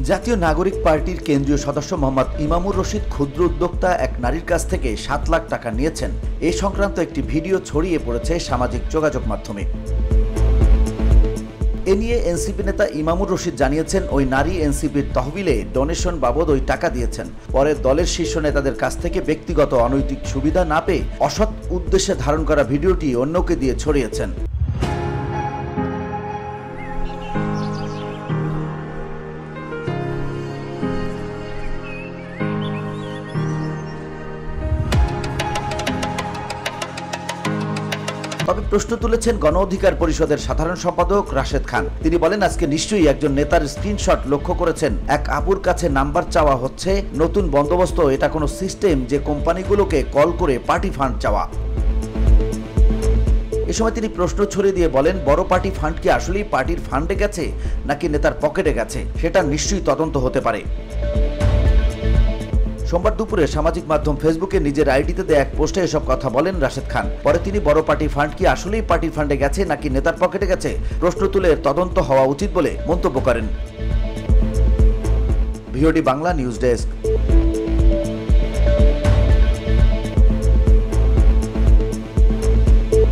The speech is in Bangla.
জাতীয় নাগরিক পার্টির কেন্দ্রীয় সদস্য মোহাম্মদ ইমামুর রশিদ ক্ষুদ্র উদ্যোক্তা এক নারীর কাছ থেকে ৭ লাখ টাকা নিয়েছেন এ সংক্রান্ত একটি ভিডিও ছড়িয়ে পড়েছে সামাজিক যোগাযোগ মাধ্যমে। এ নিয়ে এনসিপি নেতা ইমামুর রশিদ জানিয়েছেন, ওই নারী এনসিপির তহবিলে ডোনেশন বাবদ ওই টাকা দিয়েছেন। পরে দলের শীর্ষ নেতাদের কাছ থেকে ব্যক্তিগত অনৈতিক সুবিধা না পেয়ে অসৎ উদ্দেশ্যে ধারণ করা ভিডিওটি অন্যকে দিয়ে ছড়িয়েছেন। তবে প্রশ্ন তুলেছেন গণ অধিকার পরিষদের সাধারণ সম্পাদক রাশেদ খান। তিনি বলেন, আজকে নিশ্চয়ই একজন নেতার স্ক্রিনশট লক্ষ্য করেছেন। এক আপুর কাছে নাম্বার চাওয়া হচ্ছে নতুন বন্দোবস্ত, এটা কোনো সিস্টেম যে কোম্পানিগুলোকে কল করে পার্টি ফান্ড চাওয়া। এ সময় তিনি প্রশ্ন ছড়িয়ে দিয়ে বলেন, বড় পার্টি ফান্ড কি আসলেই পার্টির ফান্ডে গেছে নাকি নেতার পকেটে গেছে, সেটা নিশ্চয়ই তদন্ত হতে পারে। সোমবার দুপুরে সামাজিক মাধ্যম ফেসবুকে নিজের আইডিতে দেয়া এক পোস্টে এসব কথা বলেন রাশেদ খান। পরে তিনি বড় পার্টি ফান্ড কি আসলেই পার্টির ফান্ডে গেছে নাকি নেতার পকেটে গেছে প্রশ্ন তুলে তদন্ত হওয়া উচিত বলে মন্তব্য করেন। VOD Bangla news desk.